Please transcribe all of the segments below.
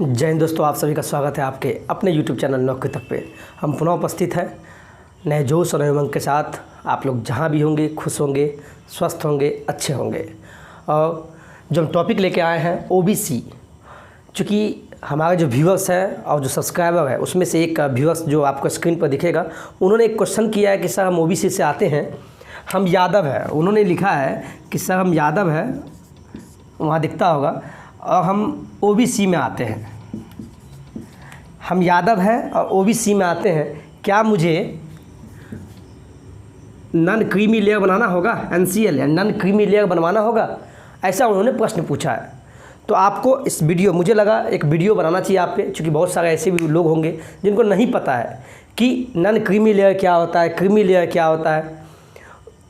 जय हिंद दोस्तों, आप सभी का स्वागत है आपके अपने YouTube चैनल नौकरी तक पे। हम पुनः उपस्थित हैं नए जोश और नए उमंग के साथ। आप लोग जहां भी होंगे खुश होंगे, स्वस्थ होंगे, अच्छे होंगे। और जो हम टॉपिक लेके आए हैं OBC, चूँकि हमारे जो व्यूअर्स हैं और जो सब्सक्राइबर है उसमें से एक व्यूअर्स जो आपको स्क्रीन पर दिखेगा, उन्होंने एक क्वेश्चन किया है कि सर हम OBC से आते हैं, हम यादव हैं। उन्होंने लिखा है कि सर हम यादव हैं, वहाँ दिखता होगा, और हम OBC में आते हैं। हम यादव हैं और OBC में आते हैं, क्या मुझे नॉन क्रीमी लेयर बनाना होगा, NCL या नॉन क्रीमी लेयर बनवाना होगा? ऐसा उन्होंने प्रश्न पूछा है। तो आपको इस वीडियो, मुझे लगा एक वीडियो बनाना चाहिए आप पे, क्योंकि बहुत सारे ऐसे भी लोग होंगे जिनको नहीं पता है कि नॉन क्रीमी लेयर क्या होता है, क्रीमी लेयर क्या होता है,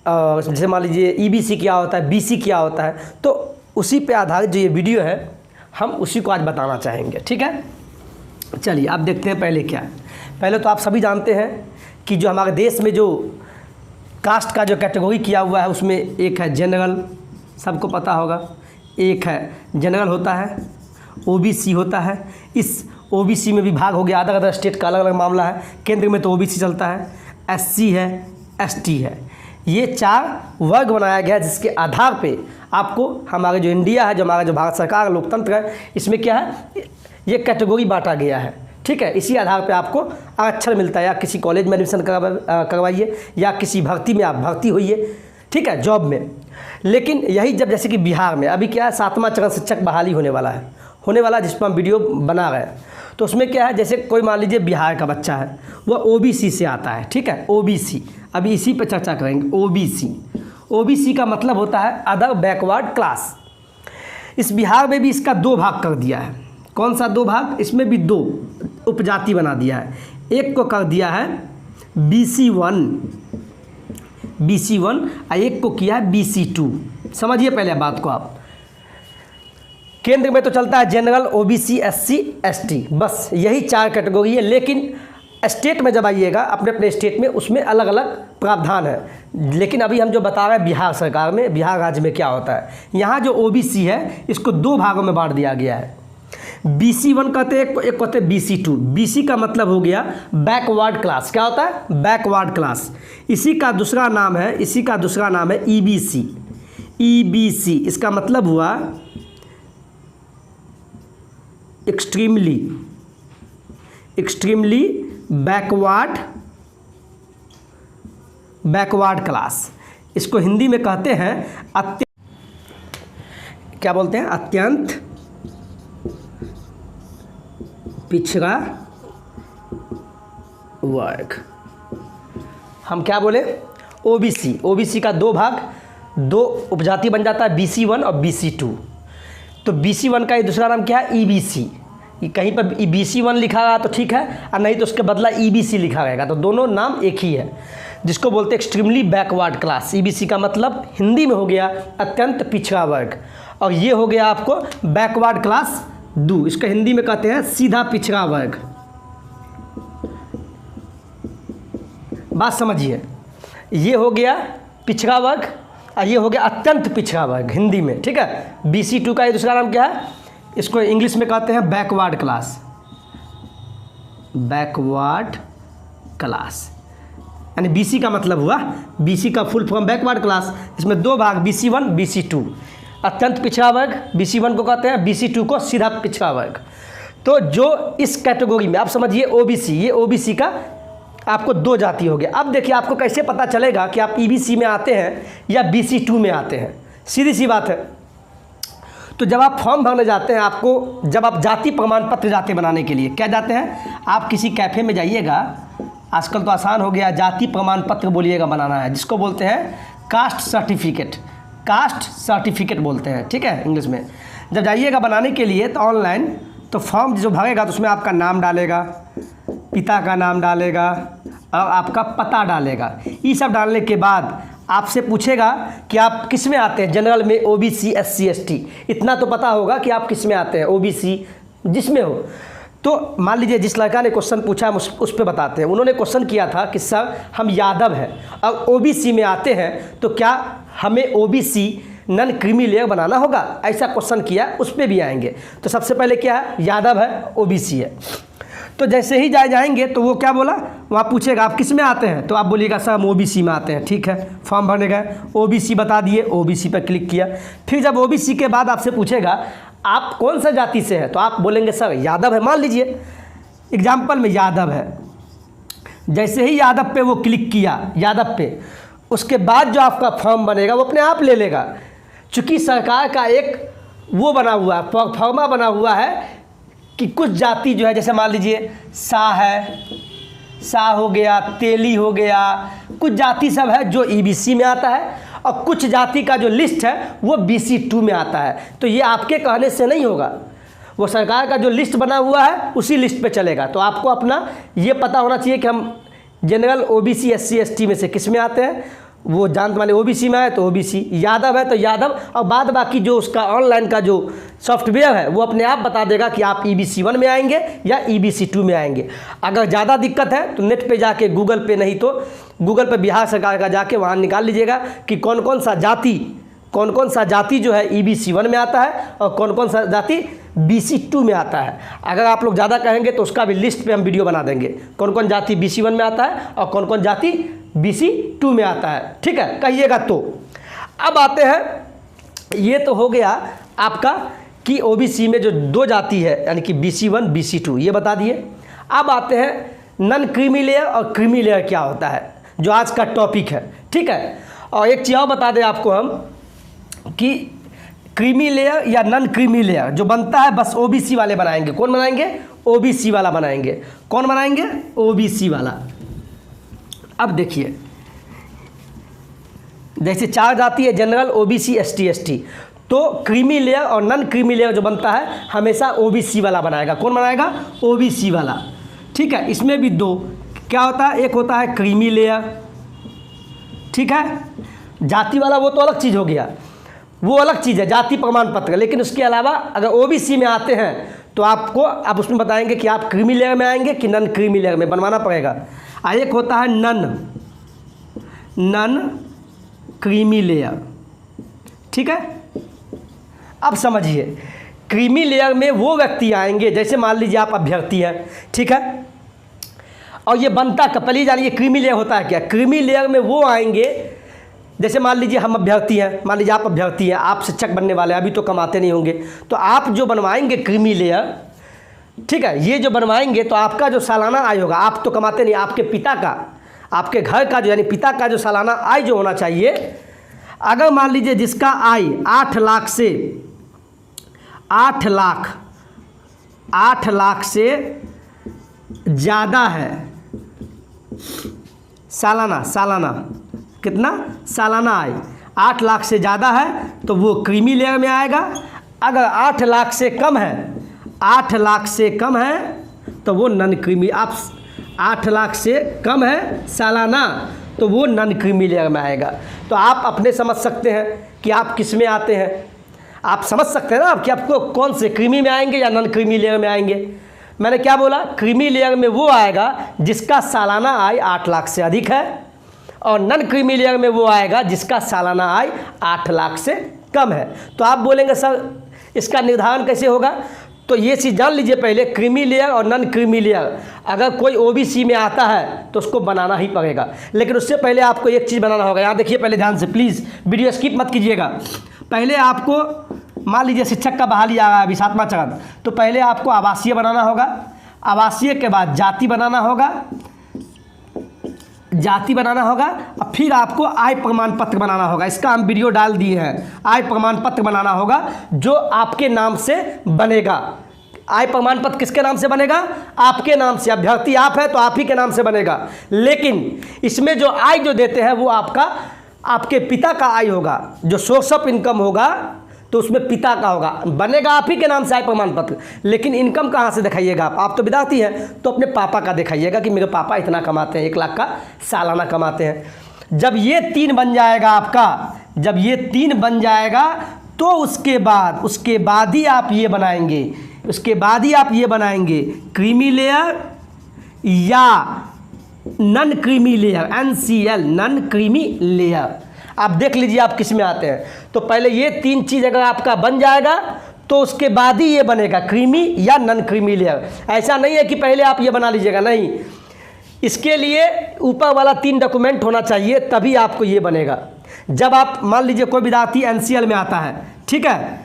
जैसे मान लीजिए EBC क्या होता है, BC क्या होता है। तो उसी पे आधारित जो ये वीडियो है, हम उसी को आज बताना चाहेंगे। ठीक है, चलिए आप देखते हैं पहले क्या है। पहले तो आप सभी जानते हैं कि जो हमारे देश में जो कास्ट का जो कैटेगरी किया हुआ है, उसमें एक है जनरल, सबको पता होगा, एक है जनरल होता है, OBC होता है। इस OBC में भी भाग हो गया, अलग अलग स्टेट का अलग अलग मामला है। केंद्र में तो OBC चलता है, SC है, ST है। ये 4 वर्ग बनाया गया है, जिसके आधार पे आपको हमारे जो इंडिया है, जो हमारा जो भारत सरकार लोकतंत्र है, इसमें क्या है, ये कैटेगरी बांटा गया है। ठीक है, इसी आधार पे आपको आरक्षण मिलता है, या किसी कॉलेज में एडमिशन करवाइए, या किसी भर्ती में आप भर्ती होइए, ठीक है, जॉब में। लेकिन यही जब जैसे कि बिहार में अभी क्या है, 7वां चरण शिक्षक बहाली होने वाला है, जिस पर हम वीडियो बना रहे हैं। तो उसमें क्या है, जैसे कोई मान लीजिए बिहार का बच्चा है, वह OBC से आता है। ठीक है, OBC, अभी इसी पर चर्चा करेंगे। OBC का मतलब होता है अदर बैकवर्ड क्लास। इस बिहार में भी इसका 2 भाग कर दिया है। कौन सा 2 भाग? इसमें भी 2 उपजाति बना दिया है। एक को कर दिया है BC1 और एक को किया है BC2। समझिए पहले बात को आप। केंद्र में तो चलता है जनरल, OBC, SC, ST, बस यही 4 कैटेगरी है। लेकिन स्टेट में जब आइएगा, अपने अपने स्टेट में, उसमें अलग अलग प्रावधान है। लेकिन अभी हम जो बता रहे हैं बिहार सरकार में, बिहार राज्य में क्या होता है, यहाँ जो OBC है इसको 2 भागों में बांट दिया गया है। BC1 कहते हैं, एक कहते हैं BC2। BC का मतलब हो गया बैकवर्ड क्लास। क्या होता है? Backward class. इसी का दूसरा नाम है EBC। इसका मतलब हुआ एक्सट्रीमली बैकवर्ड क्लास। इसको हिंदी में कहते हैं क्या बोलते हैं? अत्यंत पिछड़ा वर्ग। हम क्या बोले? OBC का 2 भाग, 2 उपजाति बन जाता है, BC1 और BC2। तो BC1 का ये दूसरा नाम क्या है? EBC। कहीं पर BC1 लिखा रहा तो ठीक है, और नहीं तो उसके बदला EBC लिखा रहेगा। तो दोनों नाम एक ही है, जिसको बोलते हैं एक्सट्रीमली बैकवर्ड क्लास। EBC का मतलब हिंदी में हो गया अत्यंत पिछड़ा वर्ग, और ये हो गया आपको बैकवर्ड क्लास 2। इसका हिंदी में कहते हैं सीधा पिछड़ा वर्ग। बात समझिए, ये हो गया पिछड़ा वर्ग और ये हो गया अत्यंत पिछड़ा वर्ग हिंदी में। ठीक है, BC2 का ये दूसरा नाम क्या है? इसको इंग्लिश में कहते हैं बैकवर्ड क्लास। यानी BC का मतलब हुआ, BC का फुल फॉर्म बैकवर्ड क्लास। इसमें 2 भाग, BC1, BC2। अत्यंत पिछड़ा वर्ग BC1 को कहते हैं, BC2 को सीधा पिछड़ा वर्ग। तो जो इस कैटेगरी में आप समझिए OBC, ये OBC का आपको 2 जाति हो गया। अब देखिए आपको कैसे पता चलेगा कि आप EBC में आते हैं या BC2 में आते हैं? सीधी सी बात है। तो जब आप फॉर्म भरने जाते हैं, आपको जब आप जाति प्रमाण पत्र जाते हैं बनाने के लिए, क्या जाते हैं आप? किसी कैफ़े में जाइएगा, आजकल तो आसान हो गया, जाति प्रमाण पत्र बोलिएगा बनाना है, जिसको बोलते हैं कास्ट सर्टिफिकेट बोलते हैं। ठीक है, इंग्लिश में। जब जाइएगा बनाने के लिए तो ऑनलाइन, तो फॉर्म जो भरेगा तो उसमें आपका नाम डालेगा, पिता का नाम डालेगा और आपका पता डालेगा। ये सब डालने के बाद आपसे पूछेगा कि आप किस में आते हैं, जनरल में, OBC, SC, ST। इतना तो पता होगा कि आप किस में आते हैं, OBC जिसमें हो। तो मान लीजिए जिस लड़का ने क्वेश्चन पूछा, हम उस पर बताते हैं। उन्होंने क्वेश्चन किया था कि सर हम यादव हैं और OBC में आते हैं, तो क्या हमें OBC नन क्रीमी लेयर बनाना होगा, ऐसा क्वेश्चन किया, उस पर भी आएंगे। तो सबसे पहले क्या है, यादव है, ओबीसी है। तो जैसे ही जाएंगे तो वो क्या बोला, वहाँ पूछेगा आप किस में आते हैं, तो आप बोलिएगा सर हम ओबीसी में आते हैं। ठीक है, फॉर्म भरने गए, ओबीसी बता दिए, ओबीसी पर क्लिक किया। फिर जब ओबीसी के बाद आपसे पूछेगा आप कौन सा जाति से है, तो आप बोलेंगे सर यादव है, मान लीजिए एग्जाम्पल में यादव है। जैसे ही यादव पे वो क्लिक किया, यादव पे, उसके बाद जो आपका फॉर्म बनेगा वो अपने आप ले लेगा। चूँकि सरकार का एक वो बना हुआ है, फॉर्मा बना हुआ है कि कुछ जाति जो है, जैसे मान लीजिए शाह है, शाह हो गया, तेली हो गया, कुछ जाति सब है जो ईबीसी में आता है, और कुछ जाति का जो लिस्ट है वो BC2 में आता है। तो ये आपके कहने से नहीं होगा, वो सरकार का जो लिस्ट बना हुआ है उसी लिस्ट पे चलेगा। तो आपको अपना ये पता होना चाहिए कि हम जनरल OBC SC ST में से किस में आते हैं, वो जानते माने OBC में आए तो OBC, यादव है तो यादव, और बाद बाकी जो उसका ऑनलाइन का जो सॉफ्टवेयर है वो अपने आप बता देगा कि आप EBC1 में आएंगे या EBC2 में आएंगे। अगर ज़्यादा दिक्कत है तो नेट पे जाके गूगल पे, नहीं तो गूगल पे बिहार सरकार का जाके वहाँ निकाल लीजिएगा कि कौन कौन सा जाति जो है EBC1 में आता है और कौन कौन सा जाति BC2 में आता है। अगर आप लोग ज़्यादा कहेंगे तो उसका भी लिस्ट पे हम वीडियो बना देंगे, कौन कौन जाति BC1 में आता है और कौन कौन जाति BC2 में आता है। ठीक है, कहिएगा। तो अब आते हैं, ये तो हो गया आपका कि OBC में जो दो जाति है यानी कि BC1 BC2 ये बता दिए। अब आते हैं नन क्रीमी लेयर और क्रीमी लेयर क्या होता है, जो आज का टॉपिक है। ठीक है, और एक चीज़ और बता दें आपको हम कि क्रीमी लेयर या नन क्रीमी लेयर जो बनता है बस OBC वाले बनाएंगे। कौन बनाएंगे, OBC वाला बनाएंगे। कौन बनाएंगे, OBC वाला। अब देखिए, जैसे चार जाति है, जनरल OBC ST ST, तो क्रीमी लेयर और नन क्रीमी लेयर जो बनता है हमेशा OBC वाला बनाएगा। कौन बनाएगा, OBC वाला। ठीक है, इसमें भी दो क्या होता है, एक होता है क्रीमी लेयर, ठीक है, जाति वाला वो तो अलग चीज़ हो गया, वो अलग चीज़ है, जाति प्रमाण पत्र। लेकिन उसके अलावा अगर OBC में आते हैं तो आपको आप उसमें बताएंगे कि आप क्रीमी लेयर में आएंगे कि नन क्रीमी लेयर में, बनवाना पड़ेगा। एक होता है नन क्रीमी लेयर। ठीक है, अब समझिए, क्रीमी लेयर में वो व्यक्ति आएंगे, जैसे मान लीजिए आप अभ्यर्थी हैं, ठीक है, और ये बनता कपली जानिए क्रीमी लेयर होता है क्या। क्रीमी लेयर में वो आएंगे, जैसे मान लीजिए हम अभ्यर्थी हैं, मान लीजिए आप अभ्यर्थी हैं, आप शिक्षक बनने वाले हैं, अभी तो कमाते नहीं होंगे, तो आप जो बनवाएंगे क्रीमी लेयर, ठीक है, ये जो बनवाएंगे तो आपका जो सालाना आय होगा, आप तो कमाते नहीं, आपके पिता का, आपके घर का जो यानी पिता का जो सालाना आय जो होना चाहिए, अगर मान लीजिए जिसका आय 8 लाख से 8 लाख से ज़्यादा है, सालाना कितना, सालाना आय 8 लाख से ज़्यादा है तो वो क्रीमी लेयर में आएगा। अगर 8 लाख से कम है, 8 लाख से कम है तो वो नन क्रीमी, आप 8 लाख से कम है सालाना तो वो नन क्रीमी लेयर में आएगा। तो आप अपने समझ सकते हैं कि आप किस में आते हैं, आप समझ सकते हैं ना आप कि आपको कौन से क्रीमी में आएंगे या नन क्रीमी लेयर में आएंगे। मैंने क्या बोला, क्रीमी लेयर में वो आएगा जिसका सालाना आय 8 लाख से अधिक है, और नन क्रीमी लेयर में वो आएगा जिसका सालाना आय 8 लाख से कम है। तो आप बोलेंगे सर इसका निर्धारण कैसे होगा, तो ये चीज़ जान लीजिए पहले, क्रीमी लेयर और नन क्रीमी लेयर अगर कोई OBC में आता है तो उसको बनाना ही पड़ेगा। लेकिन उससे पहले आपको एक चीज़ बनाना होगा, यहाँ देखिए पहले ध्यान से, प्लीज़ वीडियो स्किप मत कीजिएगा। पहले आपको मान लीजिए शिक्षक का बहाली आ रहा है अभी 7वां चरण, तो पहले आपको आवासीय बनाना होगा, आवासीय के बाद जाति बनाना होगा, जाति बनाना होगा, और फिर आपको आय प्रमाण पत्र बनाना होगा। इसका हम वीडियो डाल दिए हैं, आय प्रमाण पत्र बनाना होगा जो आपके नाम से बनेगा। आय प्रमाण पत्र किसके नाम से बनेगा, आपके नाम से, अभ्यर्थी आप है तो आप ही के नाम से बनेगा। लेकिन इसमें जो आय जो देते हैं वो आपके पिता का आय होगा, जो सोर्स ऑफ इनकम होगा तो उसमें पिता का होगा, बनेगा आप ही के नाम से आय प्रमाण पत्र। लेकिन इनकम कहाँ से दिखाइएगा, आप तो विद्यार्थी हैं तो अपने पापा का दिखाइएगा कि मेरे पापा इतना कमाते हैं, 1 लाख का सालाना कमाते हैं। जब ये 3 बन जाएगा आपका, जब ये 3 बन जाएगा तो उसके बाद ही आप ये बनाएंगे, उसके बाद ही आप ये बनाएंगे क्रीमी लेयर या non creamy layer, NCL non creamy layer. आप देख लीजिए आप किस में आते हैं। तो पहले ये 3 चीज़ अगर आपका बन जाएगा तो उसके बाद ही ये बनेगा क्रीमी या नॉन क्रीमी लेयर। ऐसा नहीं है कि पहले आप ये बना लीजिएगा, नहीं, इसके लिए ऊपर वाला 3 डॉक्यूमेंट होना चाहिए, तभी आपको ये बनेगा। जब आप मान लीजिए कोई विद्यार्थी NCL में आता है, ठीक है,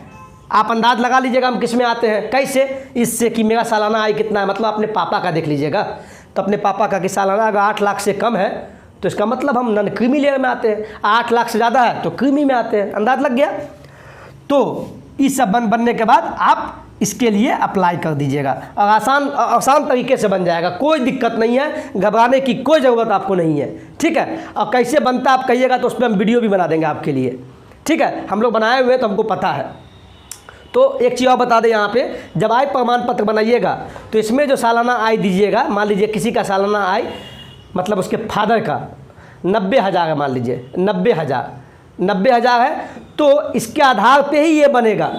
आप अंदाज लगा लीजिएगा हम किस में आते हैं, कैसे, इससे कि मेरा सालाना आय कितना है, मतलब अपने पापा का देख लीजिएगा। तो अपने पापा का कि सालाना अगर 8 लाख से कम है तो इसका मतलब हम नॉन क्रीमी लेयर में आते हैं, 8 लाख से ज़्यादा है तो क्रीमी में आते हैं। अंदाज लग गया। तो ये सब बनने के बाद आप इसके लिए अप्लाई कर दीजिएगा और आसान तरीके से बन जाएगा, कोई दिक्कत नहीं है, घबराने की कोई ज़रूरत आपको नहीं है, ठीक है। और कैसे बनता आप कहिएगा तो उस पर हम वीडियो भी बना देंगे आपके लिए, ठीक है। हम लोग बनाए हुए तो हमको पता है। तो एक चीज़ और बता दें, यहाँ पे जब आय प्रमाण पत्र बनाइएगा तो इसमें जो सालाना आय दीजिएगा, मान लीजिए किसी का सालाना आय मतलब उसके फादर का 90,000 है, मान लीजिए 90,000 है, तो इसके आधार पे ही ये बनेगा।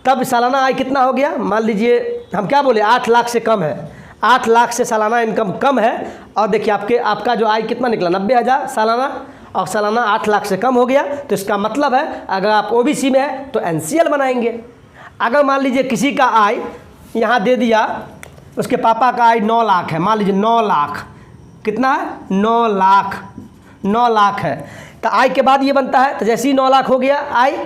तब सालाना आय कितना हो गया, मान लीजिए हम क्या बोले 8 लाख से कम है, 8 लाख से सालाना इनकम कम है, और देखिए आपका जो आय कितना निकला 90,000 सालाना, और सालाना 8 लाख से कम हो गया, तो इसका मतलब है अगर आप OBC में है तो NCL बनाएंगे। अगर मान लीजिए किसी का आय यहाँ दे दिया, उसके पापा का आय 9 लाख है, मान लीजिए 9 लाख, कितना है 9 लाख है, तो आय के बाद ये बनता है। तो जैसे ही 9 लाख हो गया आय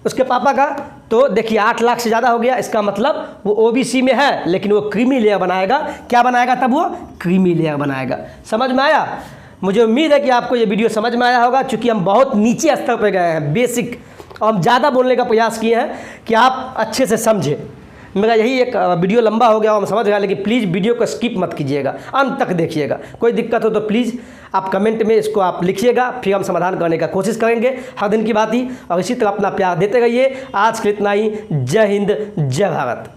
उसके पापा का, तो देखिए 8 लाख से ज़्यादा हो गया, इसका मतलब वो OBC में है लेकिन वो क्रीमी लेयर बनाएगा। क्या बनाएगा तब वो क्रीमी लेयर बनाएगा। समझ में आया? मुझे उम्मीद है कि आपको ये वीडियो समझ में आया होगा, क्योंकि हम बहुत नीचे स्तर पर गए हैं, बेसिक, और हम ज़्यादा बोलने का प्रयास किए हैं कि आप अच्छे से समझें। मेरा यही एक वीडियो लंबा हो गया, हम समझ गए, लेकिन प्लीज़ वीडियो को स्किप मत कीजिएगा, अंत तक देखिएगा। कोई दिक्कत हो तो प्लीज़ आप कमेंट में इसको आप लिखिएगा, फिर हम समाधान करने का कोशिश करेंगे हर दिन की बात ही। और इसी तरह अपना प्यार देते रहिए। आज के इतना ही। जय हिंद, जय भारत।